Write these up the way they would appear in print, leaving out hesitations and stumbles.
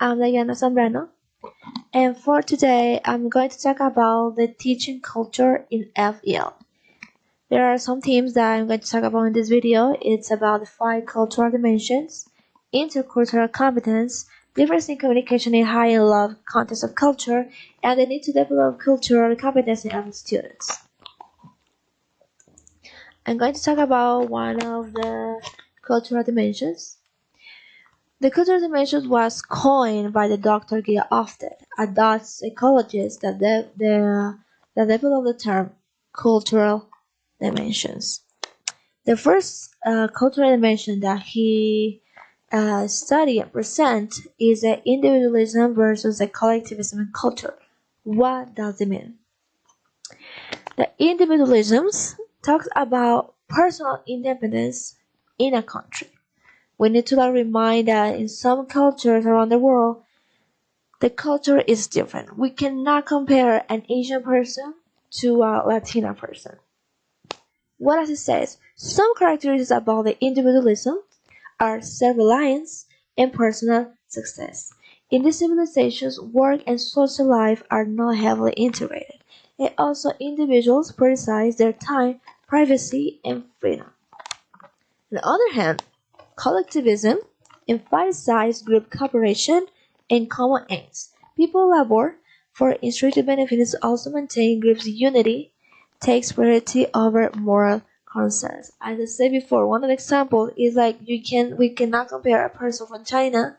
I'm Diana Zambrano, and for today, I'm going to talk about the teaching culture in FEL. There are some themes that I'm going to talk about in this video. It's about the five cultural dimensions, intercultural competence, difference in communication in high and low context of culture, and the need to develop cultural competence in every students. I'm going to talk about one of the cultural dimensions. The cultural dimension was coined by the Dr. Gia Ofted, a Dutch psychologist that developed the term cultural dimensions. The first cultural dimension that he studied and present is the individualism versus the collectivism in culture. What does it mean? The individualism talks about personal independence in a country. We need to remind that in some cultures around the world, the culture is different. We cannot compare an Asian person to a Latina person. What as it says, some characteristics about the individualism are self-reliance and personal success. In these civilizations, work and social life are not heavily integrated, and also individuals prioritize their time, privacy, and freedom. On the other hand, collectivism emphasizes group cooperation and common aims. People labor for institutional benefits also maintain group unity, takes priority over moral concerns. As I said before, one of the examples is like we cannot compare a person from China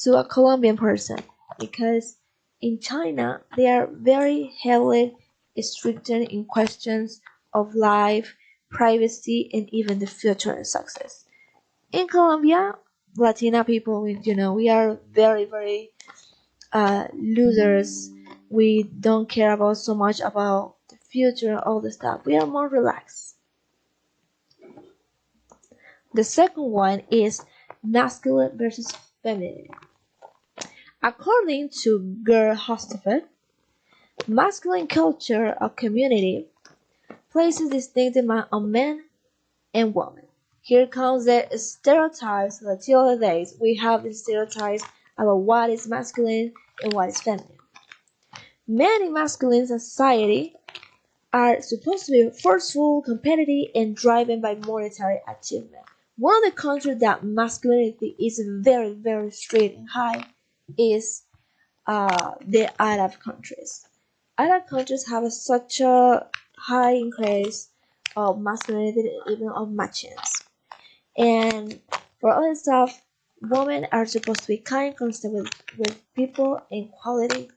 to a Colombian person because in China they are very heavily restricted in questions of life, privacy, and even the future and success. In Colombia, Latina people, we are very losers. We don't care about so much about the future, all the stuff. We are more relaxed. The second one is masculine versus feminine. According to Ger Hostafel, masculine culture of community places distinct demand on men and women. Here comes the stereotypes. Until the days, we have the stereotypes about what is masculine and what is feminine. Men in masculine society are supposed to be forceful, competitive, and driven by monetary achievement. One of the countries that masculinity is very strict and high is the Arab countries. Arab countries have such a high increase of masculinity, even of machines. And for other stuff, women are supposed to be kind, constant with people, and quality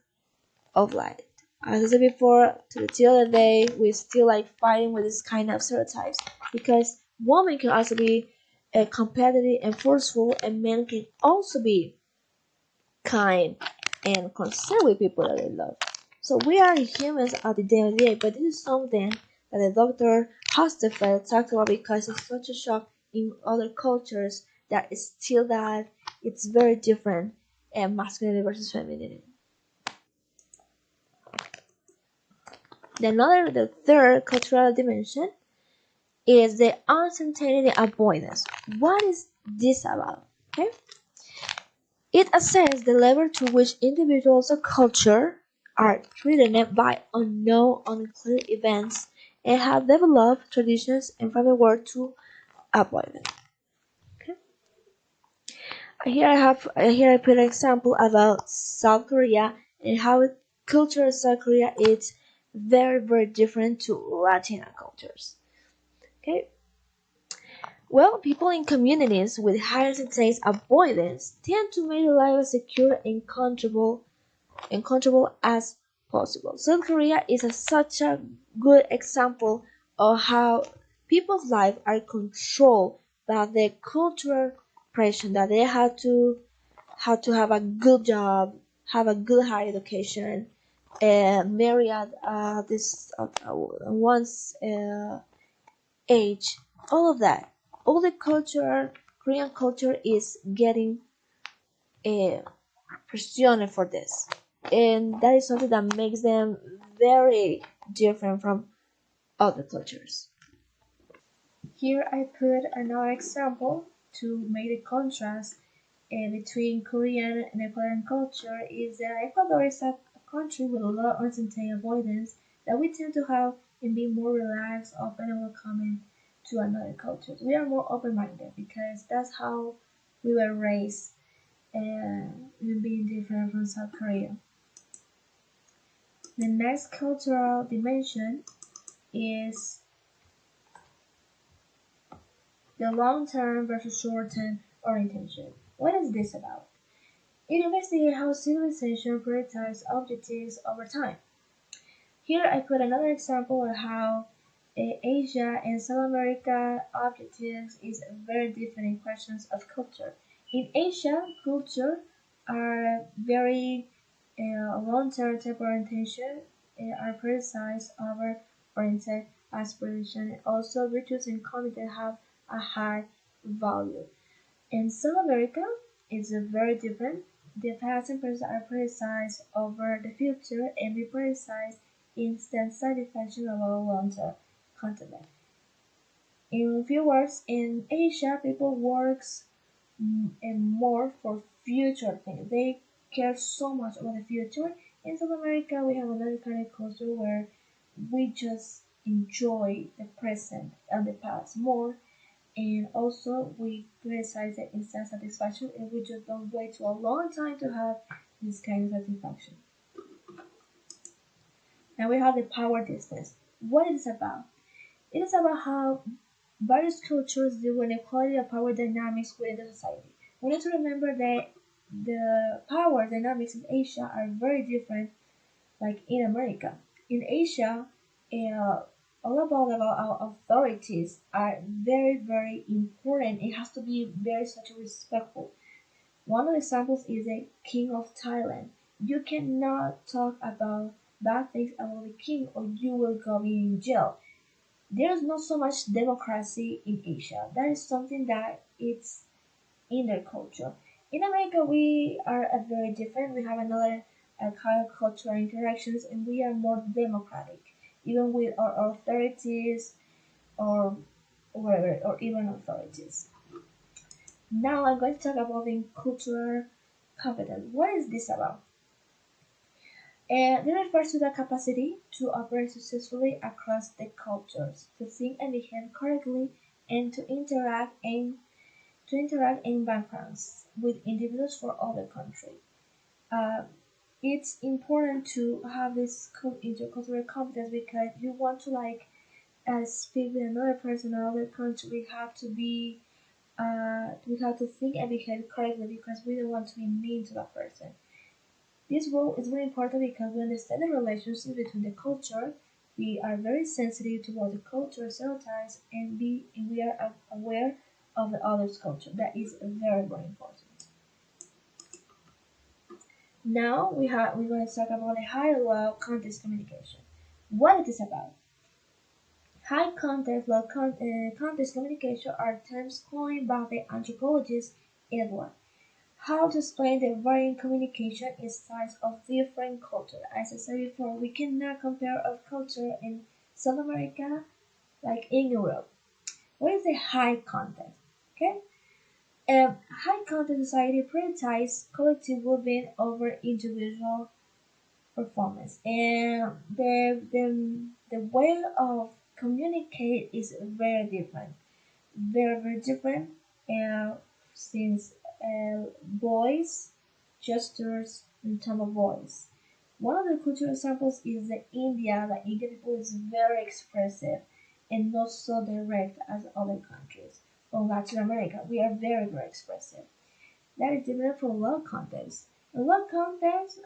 of life. As I said before, to the till of the day, we still like fighting with this kind of stereotypes because women can also be competitive and forceful, and men can also be kind and concerned with people that they love. So we are humans at the end of the day, but this is something that the Dr. Hostafel talked about because it's such a shock in other cultures that it's still that it's very different and masculinity versus femininity. The third cultural dimension is the uncertainty avoidance. What is this about? Okay, it assesses the level to which individuals or culture are threatened by unknown, unclear events and have developed traditions and framework to avoid them. Okay. Here I put an example about South Korea and how culture in South Korea is very different to Latina cultures. Okay. Well, people in communities with higher sense avoidance tend to make life as secure and controllable as possible. South Korea is such a good example of how people's lives are controlled by the cultural pressure that they have a good job, have a good higher education, marry at this one's age, all of that. All the culture, Korean culture is getting uh, pressioned for this. And that is something that makes them very different from other cultures. Here I put another example to make the contrast between Korean and Ecuadorian culture is that Ecuador is a country with a lot of uncertainty avoidance that we tend to have and be more relaxed, open, and welcoming to another culture. We are more open-minded because that's how we were raised, being different from South Korea. The next cultural dimension is the long-term versus short-term orientation. What is this about? It investigates how civilization prioritizes objectives over time. Here I put another example of how Asia and South America objectives is very different in questions of culture. In Asia, culture are very long-term type orientation are prioritized over oriented aspiration. Also, virtues and conduct have a high value. In South America, it's very different. The past and present are prioritized over the future and we prioritize instant satisfaction of our long-term continent. In few words, in Asia, people works and more for future things. They care so much about the future. In South America, we have another kind of culture where we just enjoy the present and the past more and also we criticize the instant satisfaction and we just don't wait to a long time to have this kind of satisfaction. Now we have the power distance. What is it about? It is about how various cultures deal with inequality of power dynamics within the society. We need to remember that the power dynamics in Asia are very different like in America. In Asia, uh, all about our authorities are very important. It has to be very such respectful. One of the examples is the King of Thailand. You cannot talk about bad things about the king or you will go in jail. There is not so much democracy in Asia. That is something that it's in their culture. In America, we are very different. We have another kind of cultural interactions, and we are more democratic, even with our authorities or whatever, or even authorities. Now I'm going to talk about the cultural competence. What is this about? This refers to the capacity to operate successfully across the cultures, to think and behave correctly, and to interact in backgrounds with individuals from other countries. Uh, it's important to have this intercultural competence because you want to speak with another person or other country. We have to think and behave correctly because we don't want to be mean to that person. This role is very important because we understand the relationship between the culture. We are very sensitive towards the cultural stereotypes and we are aware of the other's culture. That is very important. Now we're going to talk about the higher level context communication. What it is about? High context, context communication are terms coined by the anthropologist Edward. How to explain the varying communication styles of different cultures. As I said before, we cannot compare of culture in South America like in Europe. What is the high context? Okay, high context society prioritizes collective well-being over individual performance, and the way of communicate is very different. Uh, since voice, gestures, and tone of voice. One of the cultural examples is the India. The Indian people is very expressive and not so direct as other countries. From Latin America, we are very expressive. That is different from low context. In low context,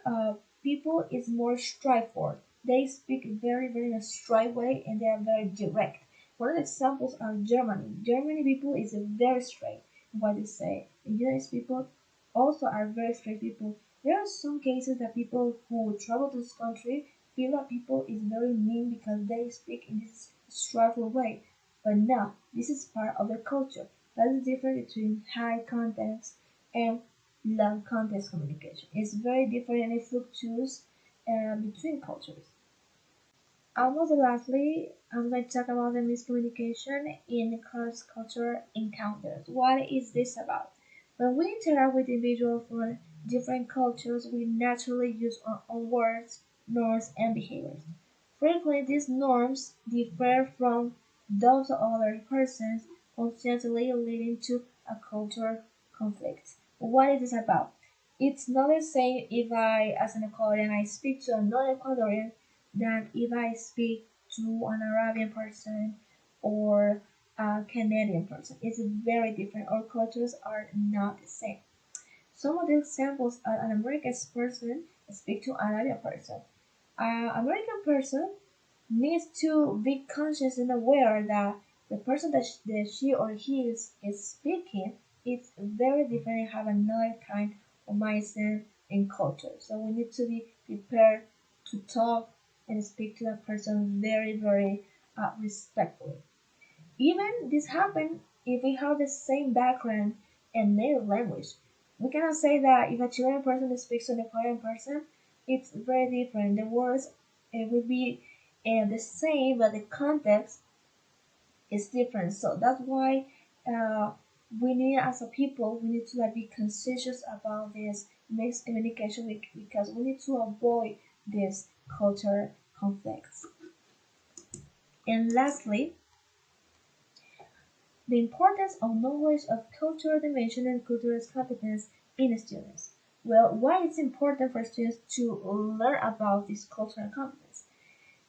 people is more straightforward. They speak very in a straight way and they are very direct. One of the examples are Germany. Germany people is very straight in what they say. The United people also are very straight people. There are some cases that people who travel to this country feel that people is very mean because they speak in this straightforward way. But no, this is part of their culture. That is the difference between high context and low context communication. It's very different and it fluctuates between cultures. Almost lastly, I'm going to talk about the miscommunication in cross-cultural encounters. What is this about? When we interact with individuals from different cultures, we naturally use our own words, norms, and behaviors. Frequently, these norms differ from those of other persons, constantly leading to a cultural conflict. What is this about? It's not the same if I, as an Ecuadorian, I speak to a non-Ecuadorian than if I speak to an Arabian person or a Canadian person. It's very different. Our cultures are not the same. Some of the examples are an American person speak to an Arabian person. An American person needs to be conscious and aware that the person that she or he is speaking is very different and have another kind of mindset and culture. So we need to be prepared to talk and speak to that person very, very respectfully. Even this happens if we have the same background and native language. We cannot say that if a Chilean person speaks to an Ecuadorian person, it's very different. The words will be the same, but the context is different. So that's why uh, we need, as a people, we need to like, be conscious about this mixed communication because we need to avoid these culture conflicts. And lastly, the importance of knowledge of cultural dimension and cultural competence in students. Well, why it's important for students to learn about this cultural competence?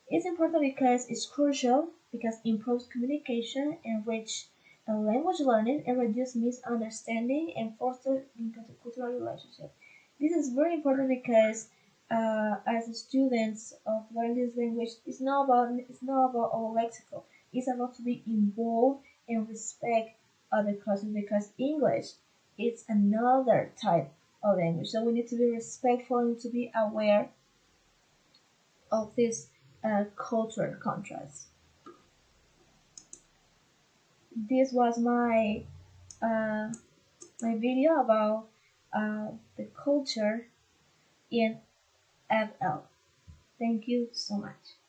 It's important because it's crucial because it improves communication, enrich language learning, and reduce misunderstanding and foster intercultural relationship. This is very important because as students of learning this language, it's not about our lexical. It's about to be involved and respect other cultures because English is another type of language. So we need to be respectful and to be aware of this cultural contrast. This was uh, my video about the culture in FL. Thank you so much.